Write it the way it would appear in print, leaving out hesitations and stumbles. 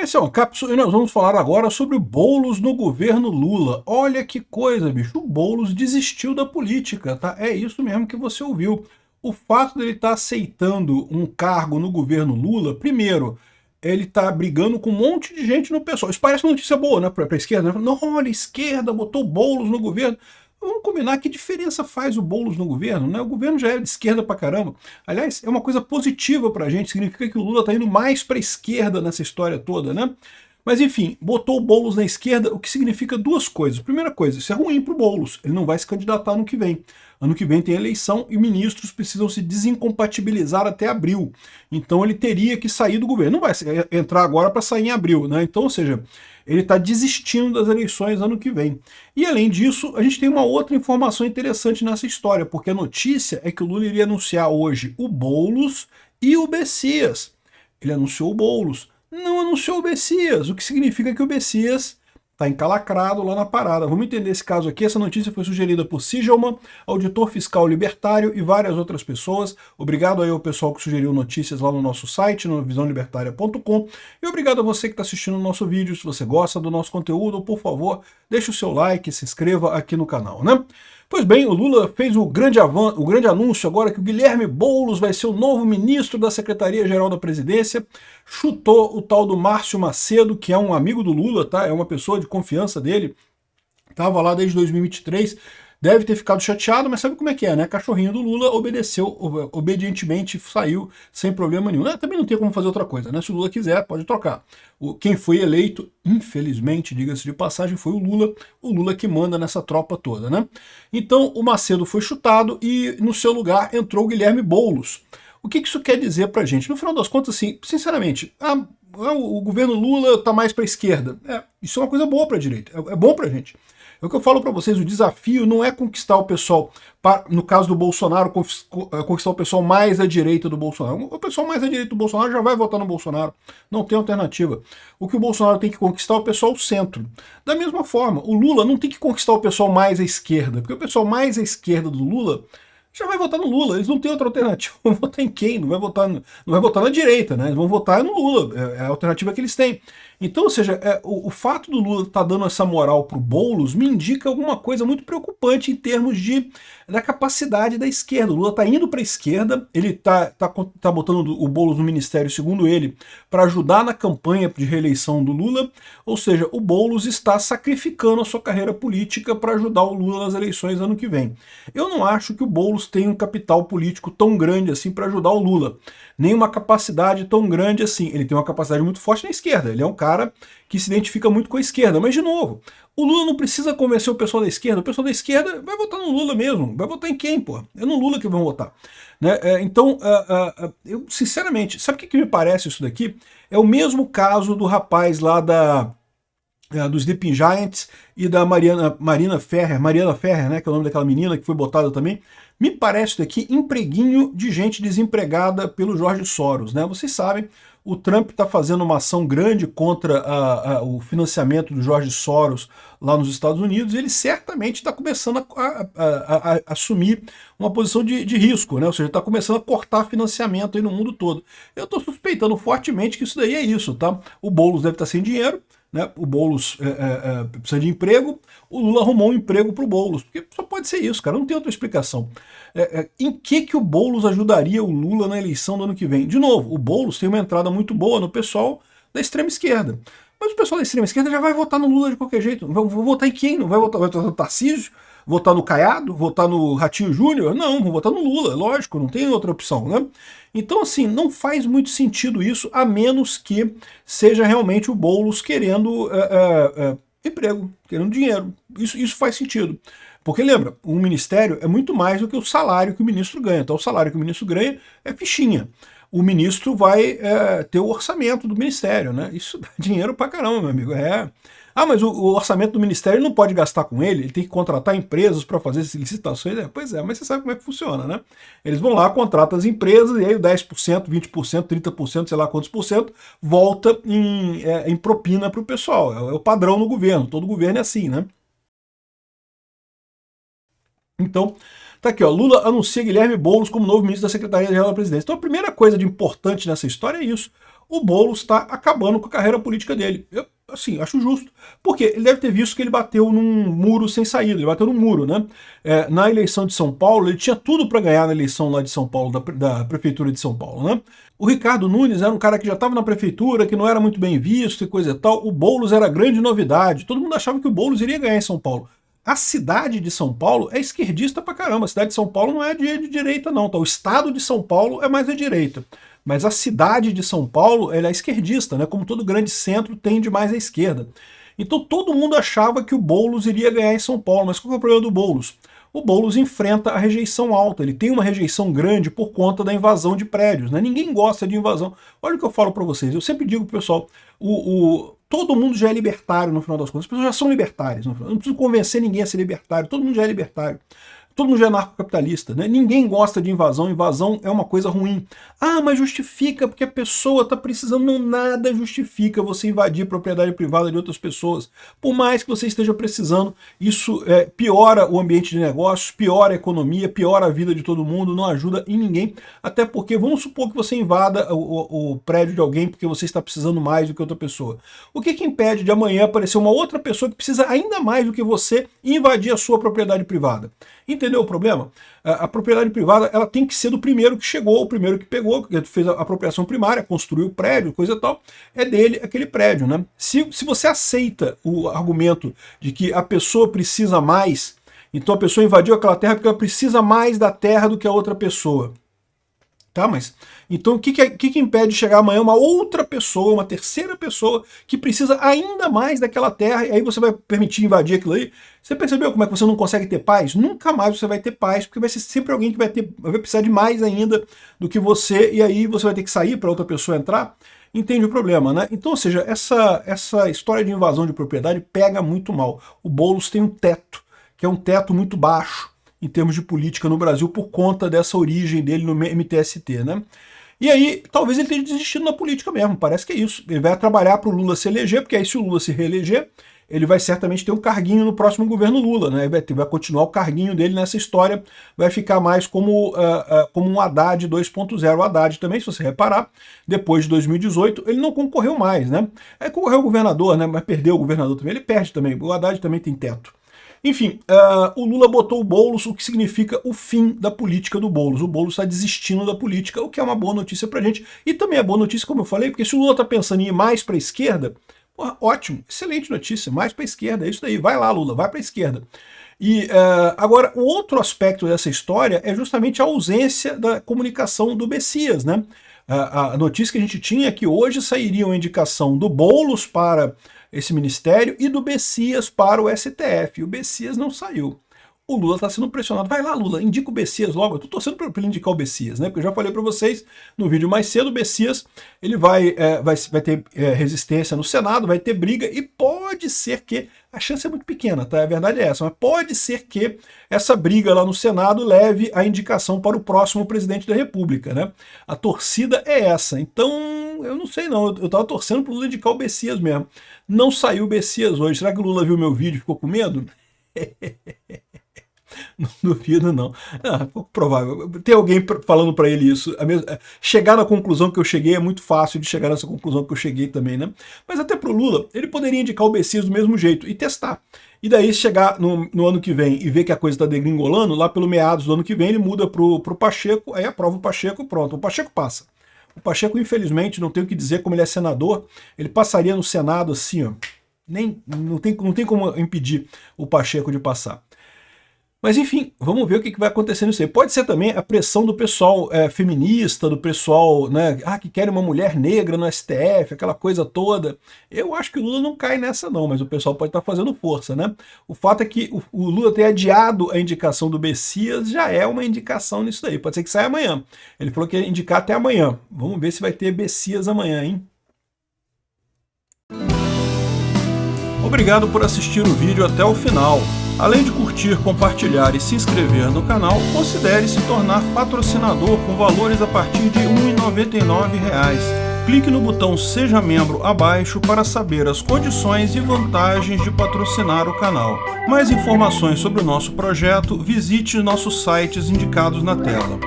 Esse é um cápsula e nós vamos falar agora sobre o Boulos no governo Lula. Olha que coisa, bicho, o Boulos desistiu da política, tá? É isso mesmo que você ouviu. O fato dele estar aceitando um cargo no governo Lula, primeiro, ele está brigando com um monte de gente no pessoal. Isso parece uma notícia boa, né, para a esquerda. Né? Não, olha, a esquerda botou o Boulos no governo. Vamos combinar, que diferença faz o Boulos no governo? Né? O governo já é de esquerda pra caramba. Aliás, é uma coisa positiva pra gente, significa que o Lula tá indo mais pra esquerda nessa história toda, né? Mas enfim, botou o Boulos na esquerda, o que significa duas coisas. Primeira coisa, isso é ruim pro Boulos, ele não vai se candidatar ano que vem. Ano que vem tem eleição e ministros precisam se desincompatibilizar até abril. Então ele teria que sair do governo. Não vai entrar agora para sair em abril, né? Então, ou seja, ele está desistindo das eleições ano que vem. E além disso, a gente tem uma outra informação interessante nessa história, porque a notícia é que o Lula iria anunciar hoje o Boulos e o Bessias. Ele anunciou o Boulos, não anunciou o Bessias, o que significa que o Bessias está encalacrado lá na parada. Vamos entender esse caso aqui. Essa notícia foi sugerida por Sigelman, auditor fiscal libertário e várias outras pessoas. Obrigado aí ao pessoal que sugeriu notícias lá no nosso site, no visãolibertaria.com. E obrigado a você que está assistindo o nosso vídeo. Se você gosta do nosso conteúdo, por favor, deixe o seu like, se inscreva aqui no canal, né? Pois bem, o Lula fez o grande anúncio agora que o Guilherme Boulos vai ser o novo ministro da Secretaria-Geral da Presidência. Chutou o tal do Márcio Macedo, que é um amigo do Lula, tá? É uma pessoa de confiança dele. Estava lá desde 2023. Deve ter ficado chateado, mas sabe como é que é, né? Cachorrinho do Lula obedeceu, obedientemente saiu sem problema nenhum. Também não tem como fazer outra coisa, né? Se o Lula quiser, pode trocar. Quem foi eleito, infelizmente, diga-se de passagem, foi o Lula que manda nessa tropa toda, né? Então o Macedo foi chutado e no seu lugar entrou o Guilherme Boulos. O que isso quer dizer pra gente? No final das contas, assim, sinceramente, o governo Lula tá mais pra esquerda. Isso é uma coisa boa pra direita, é bom pra gente. É o que eu falo para vocês, o desafio não é conquistar o pessoal, no caso do Bolsonaro, conquistar o pessoal mais à direita do Bolsonaro. O pessoal mais à direita do Bolsonaro já vai votar no Bolsonaro, não tem alternativa. O que o Bolsonaro tem que conquistar é o pessoal centro. Da mesma forma, o Lula não tem que conquistar o pessoal mais à esquerda, porque o pessoal mais à esquerda do Lula já vai votar no Lula, eles não têm outra alternativa. Vão votar em quem? Não vai votar na direita, né? Eles vão votar no Lula, é a alternativa que eles têm. Então, ou seja, o fato do Lula estar dando essa moral pro Boulos me indica alguma coisa muito preocupante em termos da capacidade da esquerda. O Lula está indo para a esquerda, ele tá botando o Boulos no ministério, segundo ele, para ajudar na campanha de reeleição do Lula, ou seja, o Boulos está sacrificando a sua carreira política para ajudar o Lula nas eleições ano que vem. Eu não acho que o Boulos tem um capital político tão grande assim para ajudar o Lula, nem uma capacidade tão grande assim. Ele tem uma capacidade muito forte na esquerda, ele é um cara que se identifica muito com a esquerda, mas de novo, o Lula não precisa convencer o pessoal da esquerda, o pessoal da esquerda vai votar no Lula mesmo, vai votar em quem, pô? É no Lula que vão votar. Né? Então, eu sinceramente, sabe o que me parece isso daqui? É o mesmo caso do rapaz lá dos Sleeping Giants e da Mariana Ferrer, né, que é o nome daquela menina que foi botada também. Me parece daqui empreguinho de gente desempregada pelo Jorge Soros, né? Vocês sabem, o Trump está fazendo uma ação grande contra o financiamento do Jorge Soros lá nos Estados Unidos, e ele certamente está começando a assumir uma posição de risco, né? Ou seja, está começando a cortar financiamento aí no mundo todo. Eu estou suspeitando fortemente que isso daí é isso, tá? O Boulos deve estar sem dinheiro, né? O Boulos precisa de emprego, o Lula arrumou um emprego para o Boulos, porque só pode ser isso, cara, não tem outra explicação. Em que o Boulos ajudaria o Lula na eleição do ano que vem? De novo, o Boulos tem uma entrada muito boa no pessoal da extrema esquerda, mas o pessoal da extrema esquerda já vai votar no Lula de qualquer jeito. Vai votar em quem? Não vai votar no Tarcísio? Votar no Caiado? Votar no Ratinho Júnior? Não, vão votar no Lula, lógico, não tem outra opção, né? Então, assim, não faz muito sentido isso, a menos que seja realmente o Boulos querendo emprego, querendo dinheiro. Isso faz sentido. Porque lembra, um ministério é muito mais do que o salário que o ministro ganha. Então, o salário que o ministro ganha é fichinha. O ministro vai ter o orçamento do ministério, né? Isso dá dinheiro pra caramba, meu amigo. Mas o orçamento do ministério não pode gastar com ele tem que contratar empresas para fazer licitações. Pois é, mas você sabe como é que funciona, né? Eles vão lá, contratam as empresas, e aí o 10%, 20%, 30%, sei lá quantos por cento, volta em propina para o pessoal. É o padrão no governo, todo governo é assim, né? Então, tá aqui, ó, Lula anuncia Guilherme Boulos como novo ministro da Secretaria-Geral da Presidência. Então a primeira coisa de importante nessa história é isso. o Boulos está acabando com a carreira política dele. Eu, assim, acho justo. Porque ele deve ter visto que ele bateu num muro sem saída, ele bateu num muro, né? Na eleição de São Paulo, ele tinha tudo para ganhar na eleição lá de São Paulo, da Prefeitura de São Paulo, né? O Ricardo Nunes era um cara que já estava na prefeitura, que não era muito bem visto e coisa e tal. O Boulos era a grande novidade. Todo mundo achava que o Boulos iria ganhar em São Paulo. A cidade de São Paulo é esquerdista pra caramba. A cidade de São Paulo não é de direita, não. Tá? O estado de São Paulo é mais à direita. Mas a cidade de São Paulo ela é esquerdista, né? Como todo grande centro tende mais à esquerda. Então todo mundo achava que o Boulos iria ganhar em São Paulo. Mas qual é o problema do Boulos? O Boulos enfrenta a rejeição alta, ele tem uma rejeição grande por conta da invasão de prédios, né? Ninguém gosta de invasão. Olha o que eu falo para vocês, eu sempre digo pro pessoal, todo mundo já é libertário no final das contas, as pessoas já são libertárias, não preciso convencer ninguém a ser libertário, todo mundo já é libertário. Todo mundo já é narcocapitalista, né? Ninguém gosta de invasão, invasão é uma coisa ruim. Ah, mas justifica porque a pessoa está precisando, não, nada justifica você invadir propriedade privada de outras pessoas. Por mais que você esteja precisando, isso piora o ambiente de negócios, piora a economia, piora a vida de todo mundo, não ajuda em ninguém. Até porque, vamos supor que você invada o prédio de alguém porque você está precisando mais do que outra pessoa. O que impede de amanhã aparecer uma outra pessoa que precisa ainda mais do que você e invadir a sua propriedade privada? Entendeu o problema? A propriedade privada ela tem que ser do primeiro que chegou, o primeiro que pegou, que fez a apropriação primária, construiu o prédio, coisa e tal, é dele aquele prédio, né? Se você aceita o argumento de que a pessoa precisa mais, então a pessoa invadiu aquela terra porque ela precisa mais da terra do que a outra pessoa. Tá, mas então o que impede de chegar amanhã uma outra pessoa, uma terceira pessoa que precisa ainda mais daquela terra e aí você vai permitir invadir aquilo aí? Você percebeu como é que você não consegue ter paz? Nunca mais você vai ter paz, porque vai ser sempre alguém que vai precisar de mais ainda do que você e aí você vai ter que sair para outra pessoa entrar? Entende o problema, né? Então, ou seja, essa história de invasão de propriedade pega muito mal. O Boulos tem um teto, que é um teto muito baixo em termos de política no Brasil por conta dessa origem dele no MTST, né? E aí, talvez ele tenha desistido na política mesmo, parece que é isso. Ele vai trabalhar para o Lula se eleger, porque aí se o Lula se reeleger, ele vai certamente ter um carguinho no próximo governo Lula, né? Vai continuar o carguinho dele nessa história, vai ficar mais como um Haddad 2.0. O Haddad também, se você reparar, depois de 2018, ele não concorreu mais, né? Aí concorreu o governador, né? Mas perdeu o governador também, ele perde também, o Haddad também tem teto. Enfim, o Lula botou o Boulos, o que significa o fim da política do Boulos. O Boulos está desistindo da política, o que é uma boa notícia pra gente. E também é boa notícia, como eu falei, porque se o Lula está pensando em ir mais para a esquerda, porra, ótimo, excelente notícia, mais para a esquerda, é isso daí, vai lá Lula, vai para a esquerda. E agora, o outro aspecto dessa história é justamente a ausência da comunicação do Messias, né? A notícia que a gente tinha é que hoje sairia uma indicação do Boulos para esse ministério e do Messias para o STF. E o Messias não saiu. O Lula está sendo pressionado. Vai lá, Lula, indica o Messias logo. Eu estou torcendo para ele indicar o Messias, né? Porque eu já falei para vocês no vídeo mais cedo, o Messias ele vai ter resistência no Senado, vai ter briga e pode ser que, a chance é muito pequena, tá? A verdade é essa, mas pode ser que essa briga lá no Senado leve a indicação para o próximo presidente da República, né? A torcida é essa. Então, eu não sei não, eu estava torcendo para o Lula indicar o Messias mesmo. Não saiu o Messias hoje. Será que o Lula viu meu vídeo e ficou com medo? Não duvido, não. É pouco provável. Tem alguém falando para ele isso. Chegar na conclusão que eu cheguei é muito fácil de chegar nessa conclusão que eu cheguei também, né? Mas até pro Lula, ele poderia indicar o Messias do mesmo jeito e testar. E daí, chegar no ano que vem e ver que a coisa está degringolando, lá pelo meados do ano que vem, ele muda pro Pacheco, aí aprova o Pacheco, pronto. O Pacheco passa. O Pacheco, infelizmente, não tem o que dizer, como ele é senador, ele passaria no Senado assim, ó. Não tem como impedir o Pacheco de passar. Mas enfim, vamos ver o que vai acontecer nisso aí. Pode ser também a pressão do pessoal feminista, do pessoal, né, que quer uma mulher negra no STF, aquela coisa toda. Eu acho que o Lula não cai nessa não, mas o pessoal pode estar fazendo força, né? O fato é que o Lula ter adiado a indicação do Messias já é uma indicação nisso daí. Pode ser que saia amanhã. Ele falou que ia indicar até amanhã. Vamos ver se vai ter Messias amanhã, hein? Obrigado por assistir o vídeo até o final. Além de curtir, compartilhar e se inscrever no canal, considere se tornar patrocinador com valores a partir de R$ 1,99. Clique no botão Seja Membro abaixo para saber as condições e vantagens de patrocinar o canal. Mais informações sobre o nosso projeto, visite nossos sites indicados na tela.